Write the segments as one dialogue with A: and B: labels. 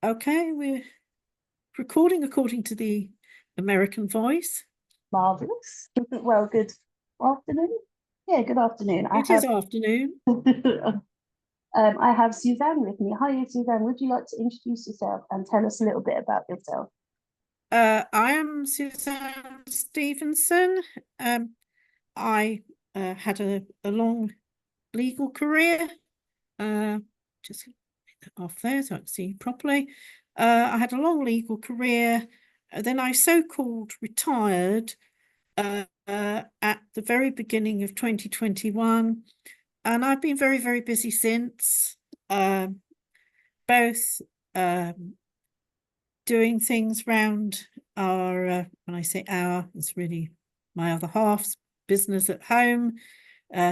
A: Okay, we're recording according to the American voice.
B: Marvelous. Well, good afternoon. Yeah, good afternoon.
A: It is afternoon.
B: I have Suzanne with me. Hi, Suzanne. Would you like to introduce yourself and tell us a little bit about yourself?
A: I am Suzanne Stephenson. Um, I had a long legal career. Just get that off there so I can see properly. I had a long legal career. Then I so-called retired at the very beginning of 2021. And I've been very, very busy since, um, both doing things round our, when I say our, it's really my other half's business at home.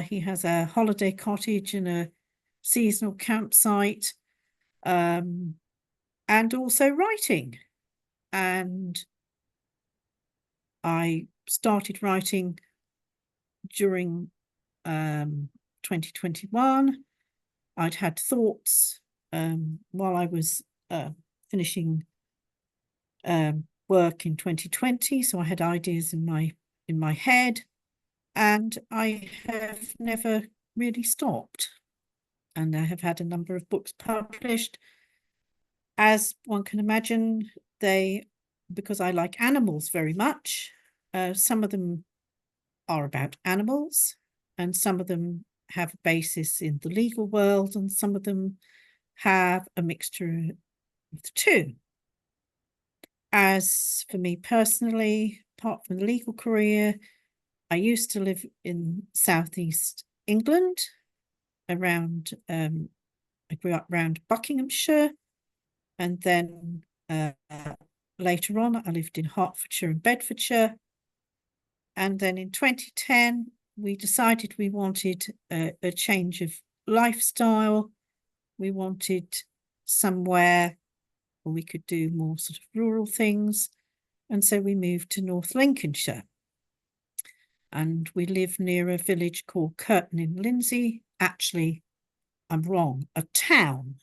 A: He has a holiday cottage and a seasonal campsite, and also writing. And I started writing during 2021. I'd had thoughts while I was finishing work in 2020, so I had ideas in my head, and I have never really stopped. And I have had a number of books published. As one can imagine, because I like animals very much, some of them are about animals, and some of them have a basis in the legal world, and some of them have a mixture of the two. As for me personally, apart from the legal career, I used to live in southeast England around, I grew up around Buckinghamshire, and then later on I lived in Hertfordshire and Bedfordshire. And then in 2010, we decided we wanted a change of lifestyle. We wanted somewhere where we could do more sort of rural things. And so we moved to North Lincolnshire. And we live near a village called Curtin in Lindsey. Actually, I'm wrong, a town.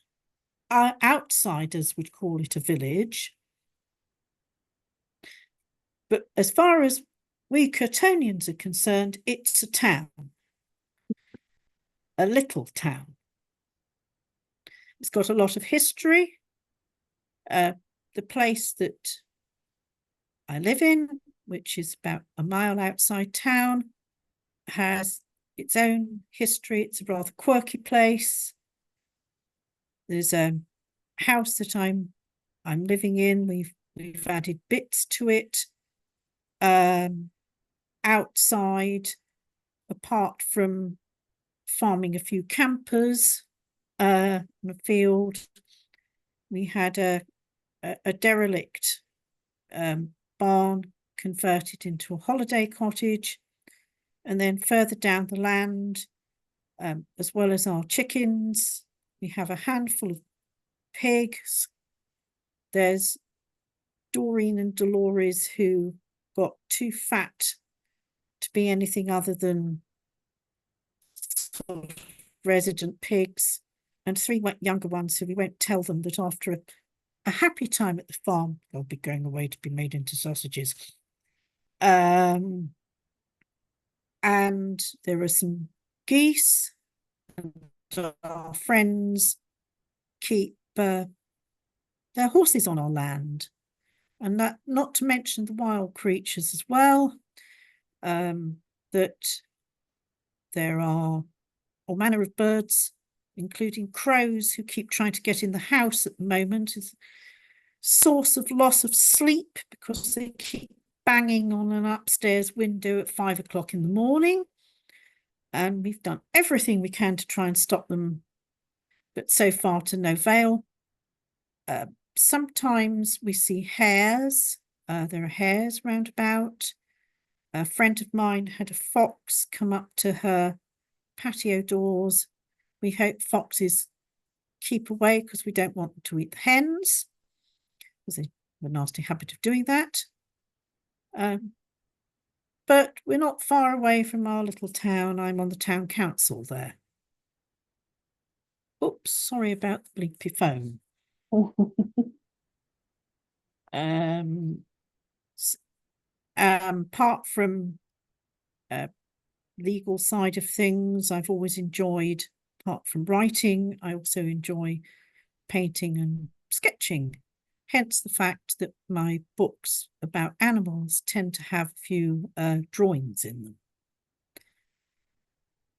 A: Our outsiders would call it a village. But as far as we Curtonians are concerned, it's a town, a little town. It's got a lot of history. The place that I live in, which is about a mile outside town, has its own history. It's a rather quirky place. There's a house that I'm living in. We've added bits to it. Outside, apart from farming a few campers in a field, we had a derelict barn converted into a holiday cottage. And then further down the land, as well as our chickens, we have a handful of pigs. There's Doreen and Dolores, who got too fat to be anything other than sort of resident pigs, and three younger ones who we won't tell them that after a happy time at the farm, they'll be going away to be made into sausages. And there are some geese, and our friends keep their horses on our land, and that, not to mention the wild creatures as well, that there are all manner of birds, including crows, who keep trying to get in the house at the moment. Is source of loss of sleep because they keep banging on an upstairs window at 5 o'clock in the morning. And we've done everything we can to try and stop them, but so far to no avail. Sometimes we see hares. There are hares round about. A friend of mine had a fox come up to her patio doors. We hope foxes keep away because we don't want them to eat the hens, because they have a nasty habit of doing that. But we're not far away from our little town. I'm on the town council there. Oops, sorry about the bleepy phone. s- apart from legal side of things, I've always enjoyed, apart from writing, I also enjoy painting and sketching. Hence the fact that my books about animals tend to have a few drawings in them.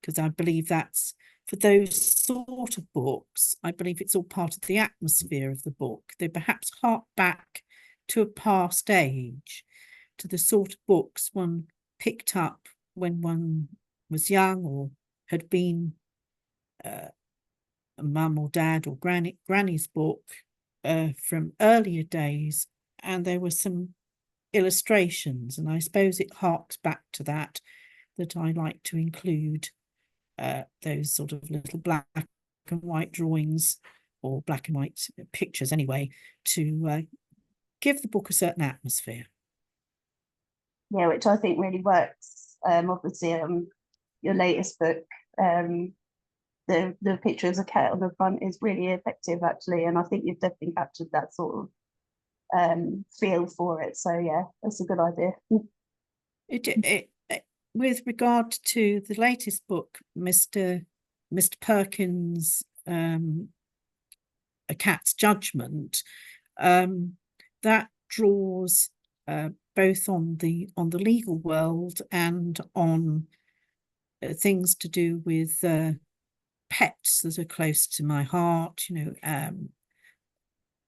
A: Because I believe that's, for those sort of books, I believe it's all part of the atmosphere of the book. They perhaps hark back to a past age, to the sort of books one picked up when one was young or had been a mum or dad or granny's book from earlier days, and there were some illustrations, and I suppose it harks back to that I like to include those sort of little black and white drawings, or black and white pictures anyway, to give the book a certain atmosphere.
B: Yeah, which I think really works. Obviously, your latest book, the picture of a cat on the front is really effective, actually, and I think you've definitely captured that sort of feel for it. So yeah, that's a good idea.
A: With regard to the latest book, Mr. Perkins' A Cat's Judgment, that draws both on the legal world and on things to do with pets that are close to my heart.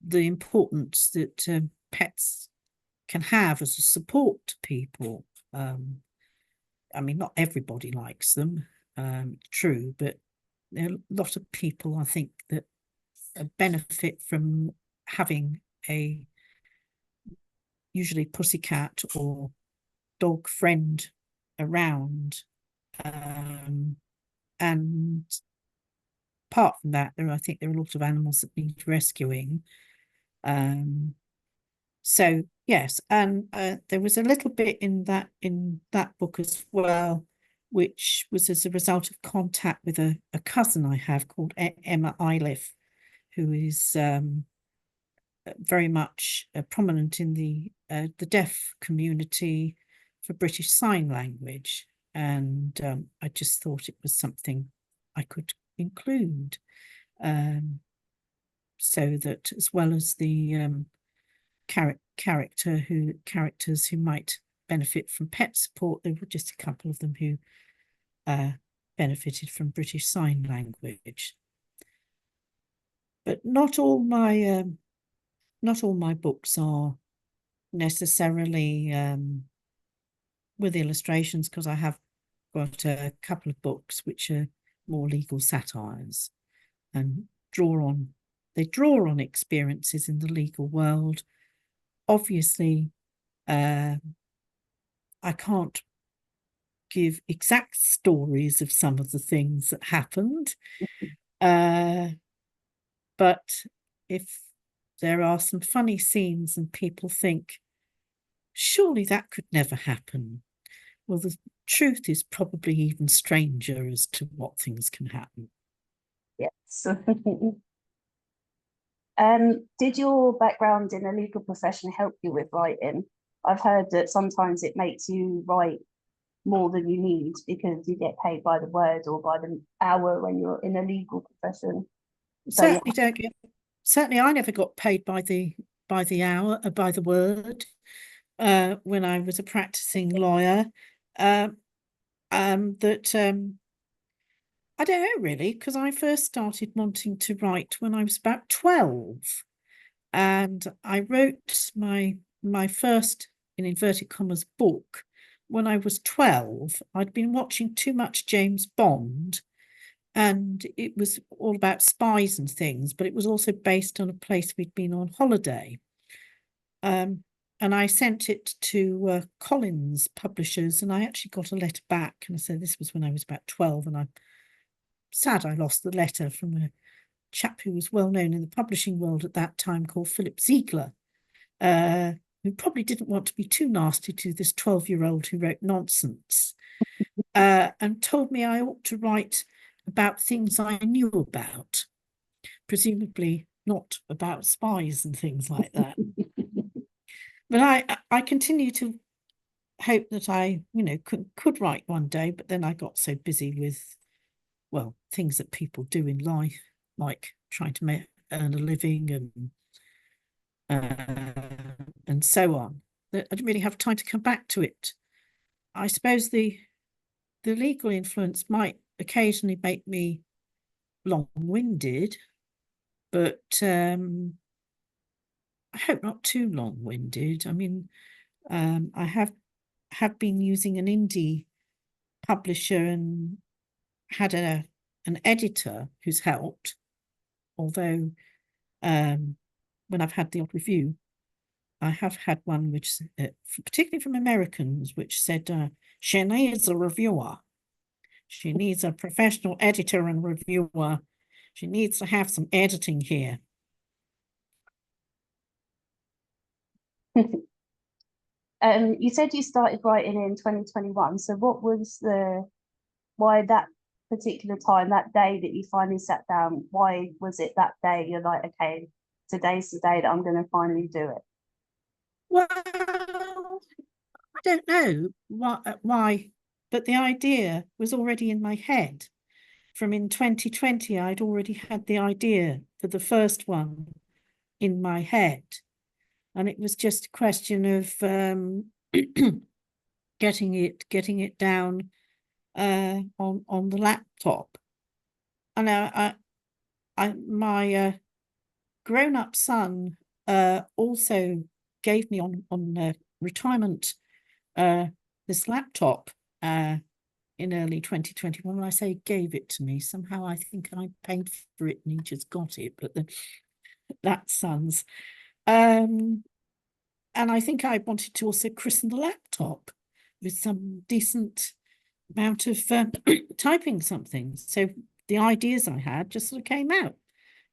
A: The importance that pets can have as a support to people. I mean, not everybody likes them, true, but there are a lot of people, I think, that benefit from having a usually pussycat or dog friend around. And apart from that, I think there are a lot of animals that need rescuing. So yes, and there was a little bit in that book as well, which was as a result of contact with a cousin I have called Emma Iliff, who is very much prominent in the deaf community for British Sign Language, and I just thought it was something I could include, so that as well as the characters who might benefit from pet support, there were just a couple of them who benefited from British Sign Language. But not all my books are necessarily with illustrations, because I have got a couple of books which are more legal satires and draw on experiences in the legal world. Obviously, I can't give exact stories of some of the things that happened, but if there are some funny scenes and people think, surely that could never happen, well, the truth is probably even stranger as to what things can happen.
B: Yes. Did your background in the legal profession help you with writing? I've heard that sometimes it makes you write more than you need because you get paid by the word or by the hour when you're in a legal profession. So
A: Certainly don't get. Certainly, I never got paid by the hour, by the word, when I was a practicing lawyer. I don't know really, because I first started wanting to write when I was about 12, and I wrote my first, in inverted commas, book when I was 12. I'd been watching too much James Bond, and it was all about spies and things, but it was also based on a place we'd been on holiday. And I sent it to Collins Publishers, and I actually got a letter back, and I said this was when I was about 12, and I'm sad I lost the letter, from a chap who was well known in the publishing world at that time called Philip Ziegler, who probably didn't want to be too nasty to this 12-year-old who wrote nonsense, and told me I ought to write about things I knew about, presumably not about spies and things like that. But I continue to hope that I, could write one day, but then I got so busy with, well, things that people do in life, like trying to earn a living and so on, that I didn't really have time to come back to it. I suppose the legal influence might occasionally make me long-winded, but I hope not too long-winded. I mean, I have been using an indie publisher and had an editor who's helped, although when I've had the odd review, I have had one which, particularly from Americans, which said she needs a reviewer. She needs a professional editor and reviewer. She needs to have some editing here.
B: You said you started writing in 2021. So what was why that particular time, that day that you finally sat down, why was it that day you're like, okay, today's the day that I'm going to finally do it?
A: Well, I don't know why, but the idea was already in my head. From in 2020, I'd already had the idea for the first one in my head. And it was just a question of getting it down on the laptop. And my grown-up son also gave me on retirement this laptop in early 2021. When I say gave it to me, somehow I think I paid for it and he just got it, but that son's. And I think I wanted to also christen the laptop with some decent amount of typing something. So the ideas I had just sort of came out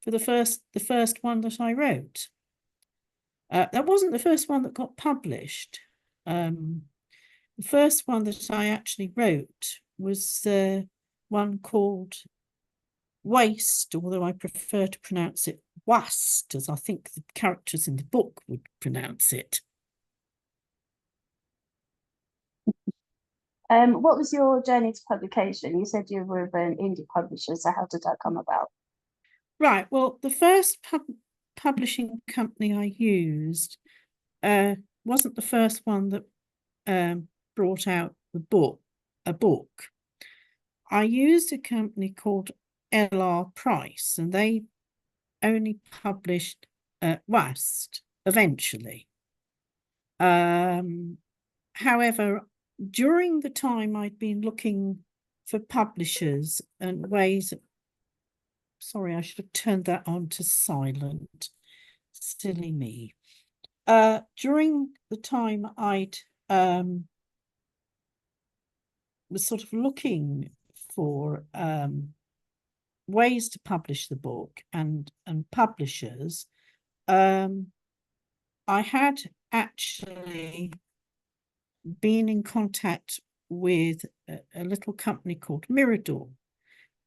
A: for the first one that I wrote. That wasn't the first one that got published. The first one that I actually wrote was one called Waste, although I prefer to pronounce it Wast, as I think the characters in the book would pronounce it.
B: What was your journey to publication? You said you were with an indie publisher, so how did that come about?
A: Right. Well, the first publishing company I used wasn't the first one that brought out a book. I used a company called L.R. Price, and they only published Wast eventually. However, during the time I'd been looking for publishers and ways. Sorry, I should have turned that on to silent. Silly me. During the time I'd was sort of looking for ways to publish the book and publishers, I had actually been in contact with a little company called Mirador,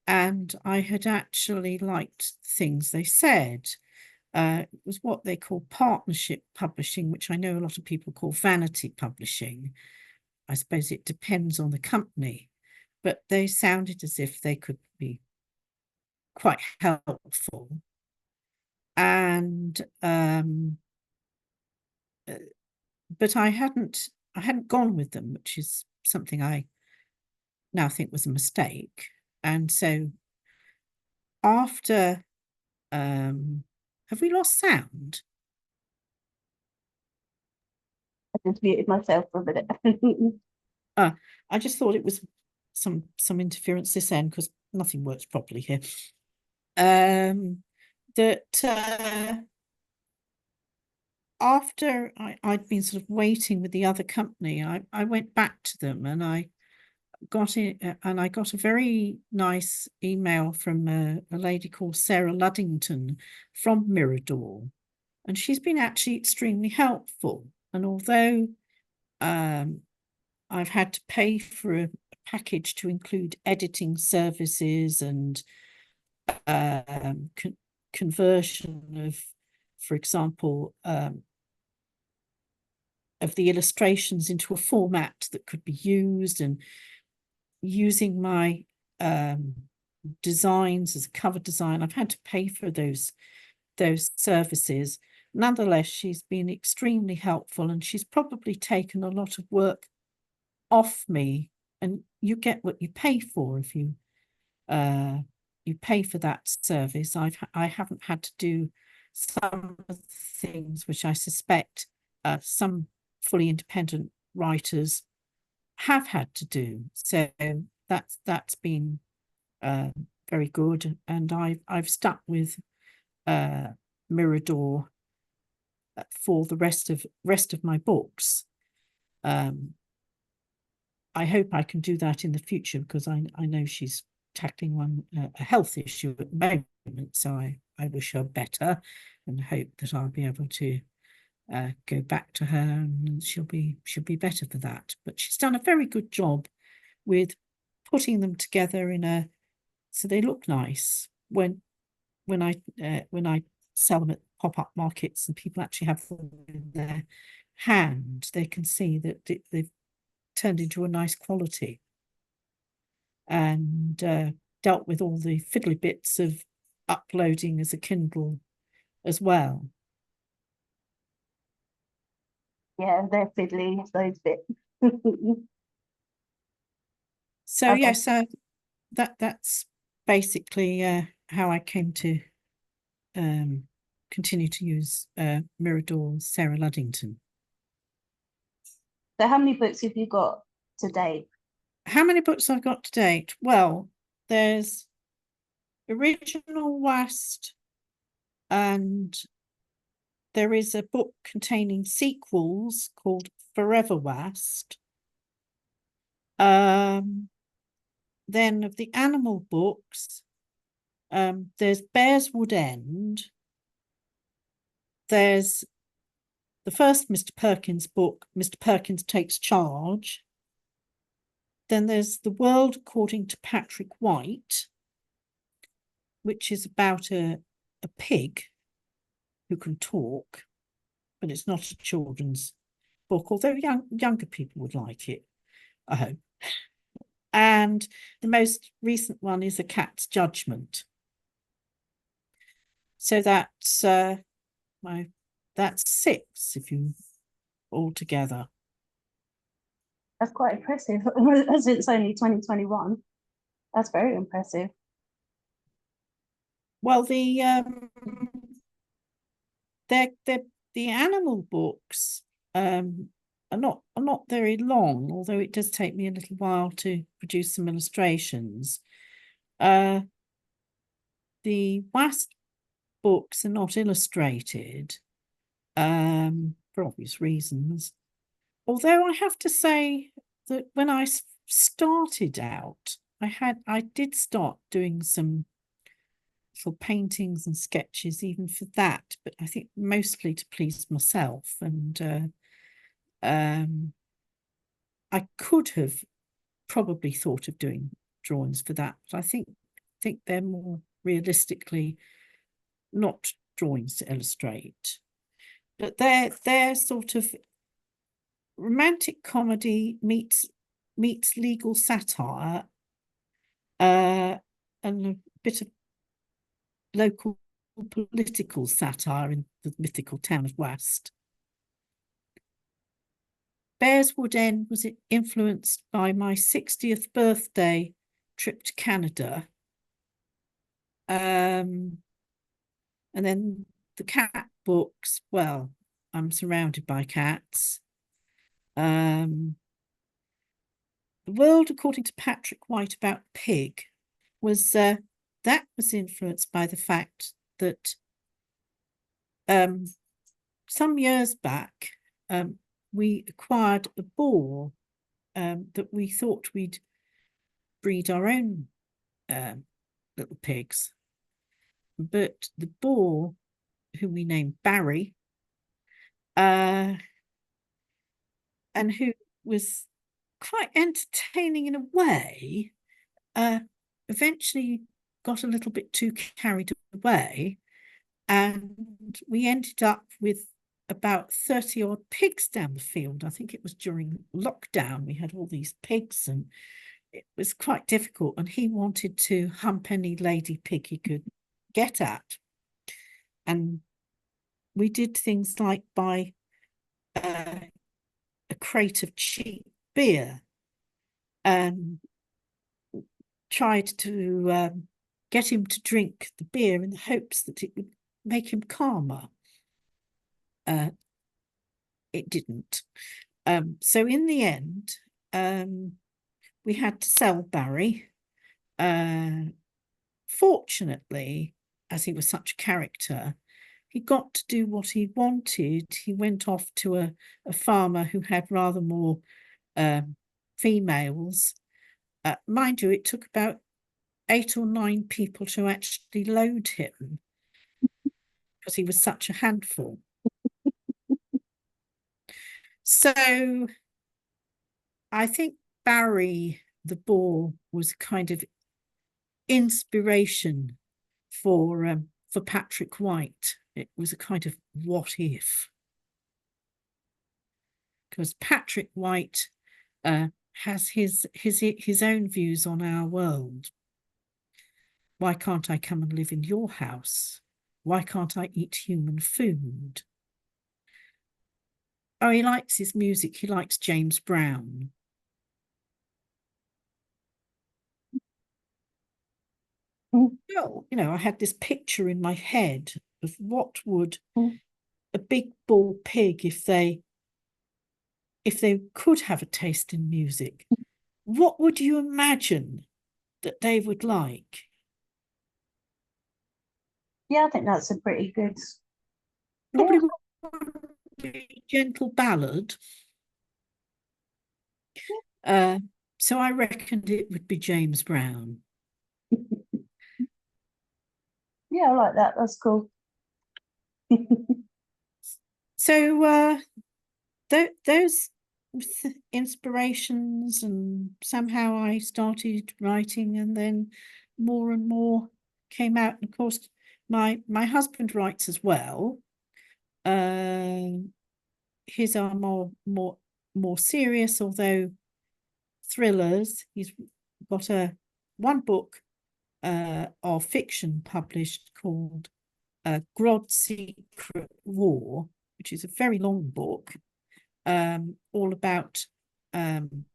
A: and I had actually liked things they said. It was what they call partnership publishing, which I know a lot of people call vanity publishing. I suppose it depends on the company, but they sounded as if they could be quite helpful. And but I hadn't gone with them, which is something I now think was a mistake. And so after have we lost sound?
B: I just muted myself for a minute.
A: I just thought it was some interference this end because nothing works properly here. That after I'd been sort of waiting with the other company, I went back to them and I got it, and I got a very nice email from a lady called Sarah Luddington from Mirador, and she's been actually extremely helpful. And although I've had to pay for a package to include editing services and conversion of, for example, of the illustrations into a format that could be used, and using my designs as a cover design. I've had to pay for those services. Nonetheless, she's been extremely helpful, and she's probably taken a lot of work off me. And you get what you pay for if you pay for that service. I haven't had to do some of the things which I suspect some fully independent writers have had to do. So that's been very good, and I've stuck with Mirador for the rest of my books. I hope I can do that in the future, because I know she's tackling a health issue at the moment, so I wish her better, and hope that I'll be able to go back to her, and she'll be better for that. But she's done a very good job with putting them together so they look nice when I sell them at pop-up markets and people actually have them in their hand. They can see that they've turned into a nice quality, and dealt with all the fiddly bits of uploading as a Kindle as well.
B: Yeah, they're fiddly, those bits.
A: So
B: Okay.
A: yeah, so that's basically how I came to continue to use Mirador Sarah Luddington.
B: So how many books have you got to date?
A: How many books I've got to date? Well, there's Original West, and there is a book containing sequels called Forever West. Then of the animal books, there's Bearswood End. There's the first Mr. Perkins book, Mr. Perkins Takes Charge. Then there's The World According to Patrick White, which is about a pig who can talk, but it's not a children's book, although younger people would like it, I hope. And the most recent one is A Cat's Judgment. So that's that's 6 if you all together.
B: That's quite impressive. As it's only 2021. That's very impressive.
A: Well, the animal books are not very long, although it does take me a little while to produce some illustrations. The West books are not illustrated, for obvious reasons. Although I have to say that when I started out, I did start doing some little paintings and sketches even for that, but I think mostly to please myself. And I could have probably thought of doing drawings for that, but I think they're more realistically not drawings to illustrate. But they're sort of romantic comedy meets legal satire, and a bit of local political satire in the mythical town of West. Bearswood End was influenced by my 60th birthday trip to Canada. And then the cat books, well, I'm surrounded by cats. The World According to Patrick White about pig was that was influenced by the fact that some years back we acquired a boar that we thought we'd breed our own little pigs, but the boar, who we named Barry, and who was quite entertaining in a way, eventually got a little bit too carried away And we ended up with about 30 odd pigs down the field. I think it was during lockdown. We had all these pigs and it was quite difficult. And he wanted to hump any lady pig he could get at. And we did things like buy a crate of cheap beer and tried to get him to drink the beer in the hopes that it would make him calmer. It didn't. So in the end, we had to sell Barry. Fortunately, as he was such a character, he got to do what he wanted. He went off to a farmer who had rather more females. Mind you, it took about 8 or 9 people to actually load him because he was such a handful. So I think Barry the boar was kind of inspiration for Patrick White. It was a kind of what if, because Patrick White has his own views on our world. Why can't I come and live in your house? Why can't I eat human food? Oh, he likes his music. He likes James Brown. Well, I had this picture in my head of what would a big bull pig, if they could have a taste in music, what would you imagine that they would like?
B: Yeah, I think that's a pretty good.
A: Probably a gentle ballad. So I reckoned it would be James Brown.
B: Yeah, I like that. That's cool.
A: So those inspirations, and somehow I started writing, and then more and more came out. And of course, my husband writes as well. His are more serious, although thrillers. He's got one book of fiction published called Grod's Secret War, which is a very long book, all about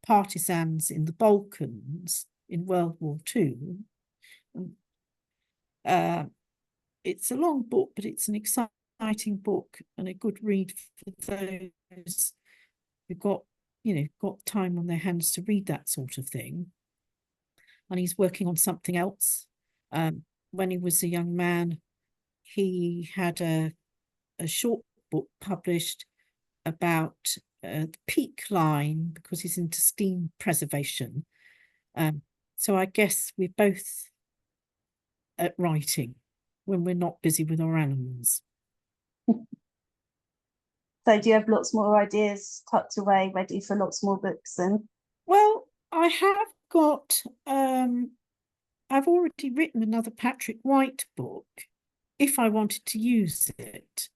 A: partisans in the Balkans in World War II. It's a long book, but it's an exciting book and a good read for those who've got time on their hands to read that sort of thing. And he's working on something else. When he was a young man, he had a short book published about the peak line, because he's into steam preservation. So I guess we're both at writing when we're not busy with our animals.
B: So do you have lots more ideas tucked away, ready for lots more books then?
A: Well, I have got, I've already written another Patrick White book. If I wanted to use it,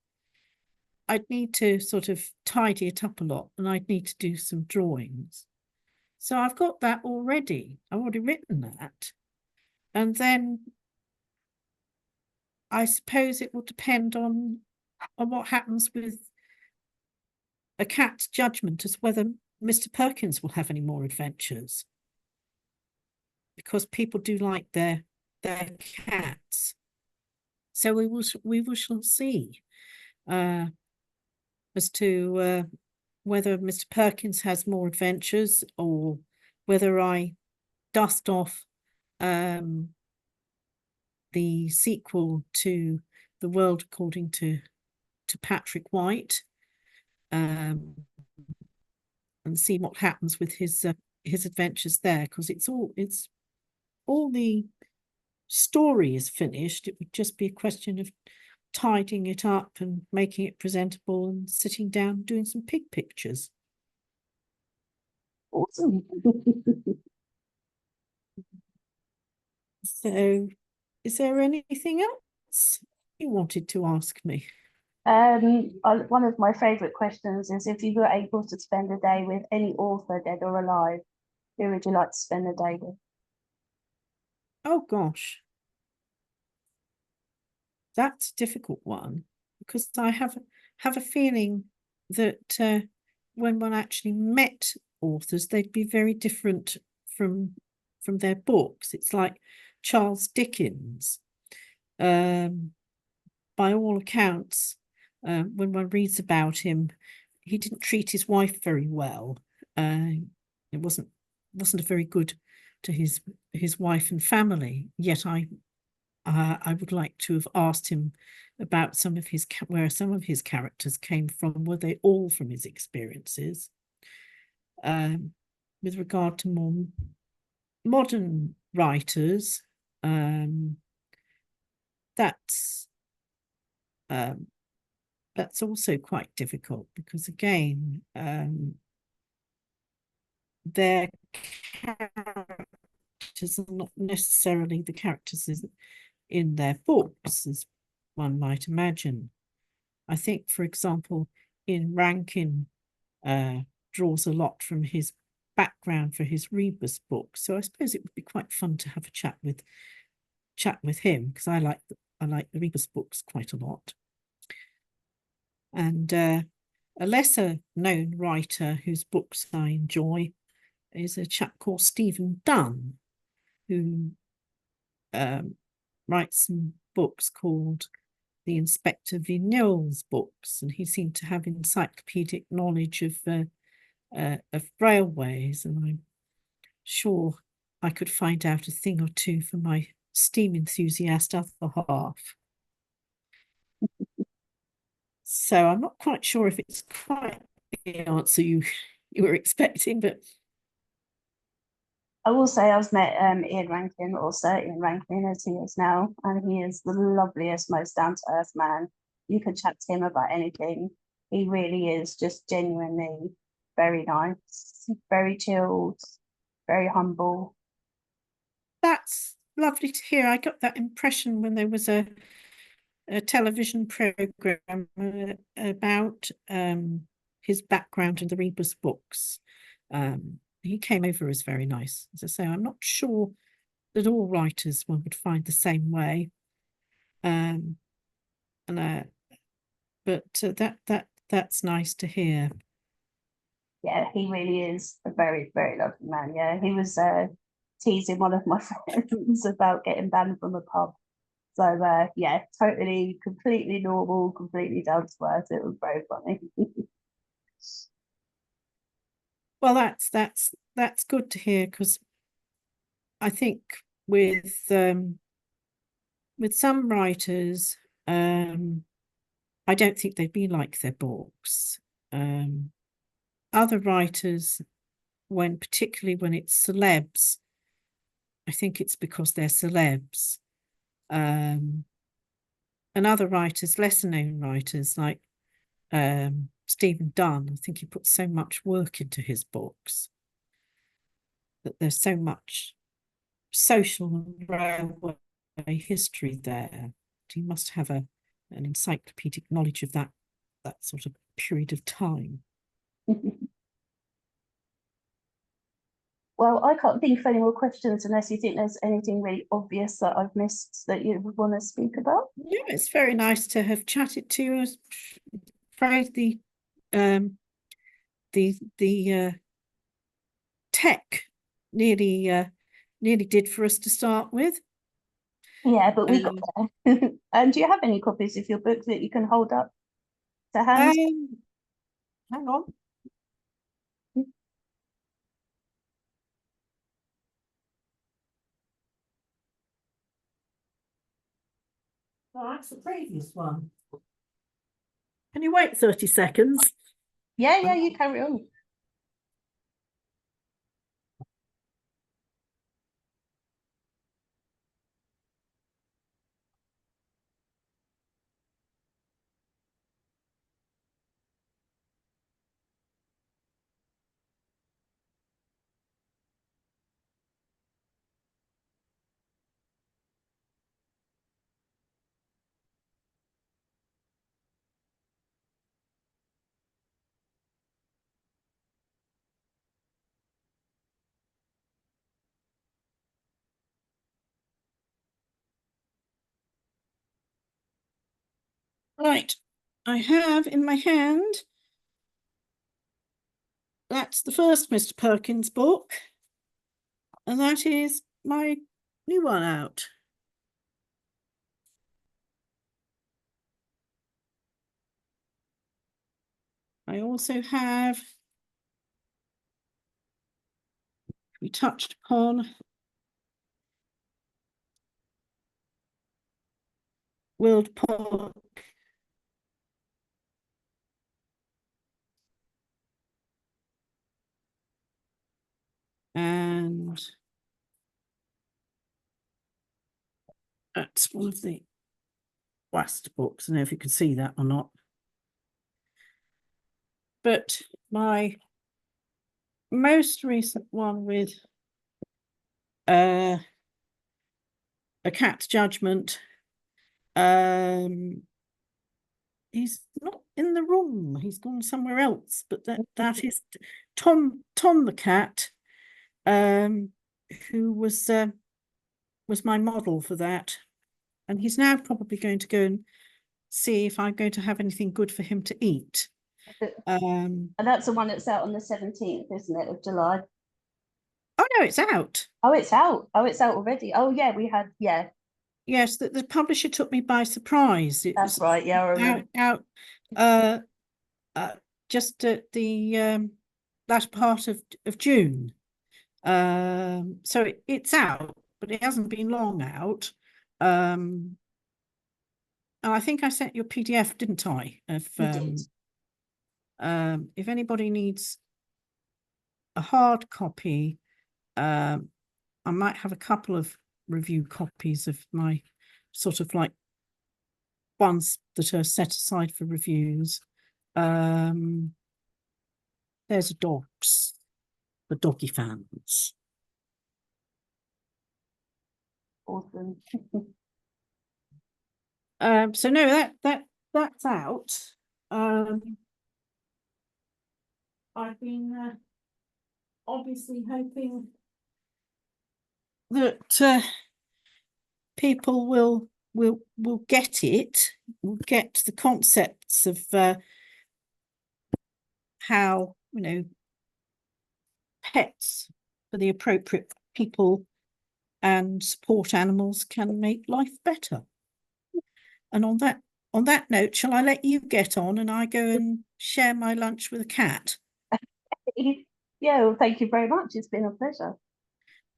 A: I'd need to sort of tidy it up a lot, and I'd need to do some drawings. So I've got that already. I've already written that. And then I suppose it will depend on what happens with a cat's judgment as whether Mr. Perkins will have any more adventures, because people do like their cats. So we shall see as to whether Mr. Perkins has more adventures, or whether I dust off the sequel to The World According to Patrick White, and see what happens with his adventures there, because it's all the story is finished. It would just be a question of tidying it up and making it presentable and sitting down doing some pig pictures.
B: Awesome.
A: So is there anything else? you wanted to ask me?
B: One of my favourite questions is if you were able to spend a day with any author, dead or alive, who would you like to spend the day with?
A: Oh gosh, that's a difficult one because I have a feeling that when one actually met authors, they'd be very different from from their books. It's like Charles Dickens. Um, by all accounts, when one reads about him, he didn't treat his wife very well. It wasn't a very good to his wife and family. Yet I would like to have asked him about some of his where some of his characters came from. Were they all from his experiences? Um, with regard to more modern writers, um, that's um, that's also quite difficult because again, their characters are not necessarily the characters in their books, as one might imagine. I think, for example, in Rankin uh, draws a lot from his background for his Rebus book. So I suppose it would be quite fun to have a chat with him because I like the Rebus books quite a lot. And a lesser known writer whose books I enjoy is a chap called Stephen Dunn, who um, writes some books called the Inspector Vignolles books, and he seemed to have encyclopedic knowledge of railways, and I'm sure I could find out a thing or two for my steam enthusiast other half. So I'm not quite sure if it's quite the answer you were expecting, but
B: I will say I've met Ian Rankin, or Sir Ian Rankin as he is now, and he is the loveliest, most down to earth man. You can chat to him about anything. He really is just genuinely very nice, very chilled, very humble.
A: that's lovely to hear. I got that impression when there was a television program about his background in the Rebus books. He came over as very nice. As I say, I'm not sure that all writers one would find the same way. Um, and but that's nice to hear.
B: Yeah, he really is a very, very lovely man. Yeah, he was teasing one of my friends about getting banned from a pub. So yeah, totally, completely normal, completely down to earth. It was very funny.
A: Well, that's good to hear because I think with um, with some writers, I don't think they'd be like their books. Um, other writers, particularly when it's celebs, I think it's because they're celebs. Um, and other writers, lesser known writers like Stephen Dunn, I think he puts so much work into his books that there's so much social and railway history there. He must have an encyclopedic knowledge of that sort of period of time.
B: Well, I can't think of any more questions unless you think there's anything really obvious that I've missed that you would want to speak about.
A: Yeah, it's very nice to have chatted to you. Afraid um the tech nearly nearly did for us to start with.
B: Yeah, but we got
A: Um,
B: there. And do you have any copies of your book that you can hold up to hand?
A: um, hang on. Oh, that's the previous one. Can you wait 30 seconds?
B: Yeah, yeah, you carry on.
A: Right, I have in my hand, that's the first Mr. Perkins book, and that is my new one out. I also have, we touched upon, World Park and that's one of the last books. I don't know if you can see that or not. But my most recent one with A Cat's Judgment, he's not in the room, he's gone somewhere else, but that is Tom the cat, who was my model for that, and he's now probably going to go and see if I'm going to have anything good for him to eat.
B: And that's the one that's out on the 17th, isn't it, of July?
A: Oh no, it's out.
B: Oh, it's out. Oh, it's out already. Oh yeah, we had, yeah.
A: Yes, the publisher took me by surprise. It
B: That's
A: was
B: right. Yeah, I remember.
A: out just at the last part of June. So it's out, but it hasn't been long out. And I think I sent you a PDF, didn't I? Of
B: You did.
A: if anybody needs a hard copy, I might have a couple of review copies of my sort of like ones that are set aside for reviews. There's dogs, the doggy fans.
B: Awesome.
A: So no, that's out. I've been obviously hoping that people will get it, will get the concepts of how, you know, pets for the appropriate people and support animals can make life better. And on that note, shall I let you get on and I go and share my lunch with a cat?
B: Yeah, well, thank you very much. It's been a pleasure.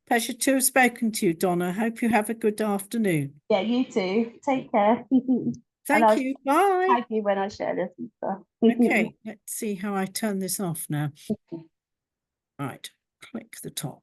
A: Pleasure to have spoken to you, Donna. Hope you have a good afternoon.
B: Yeah, you too. Take care. And
A: Thank
B: I'll
A: you. Bye.
B: tag you when I share this and stuff.
A: Okay, let's see how I turn this off now. Right, click the top.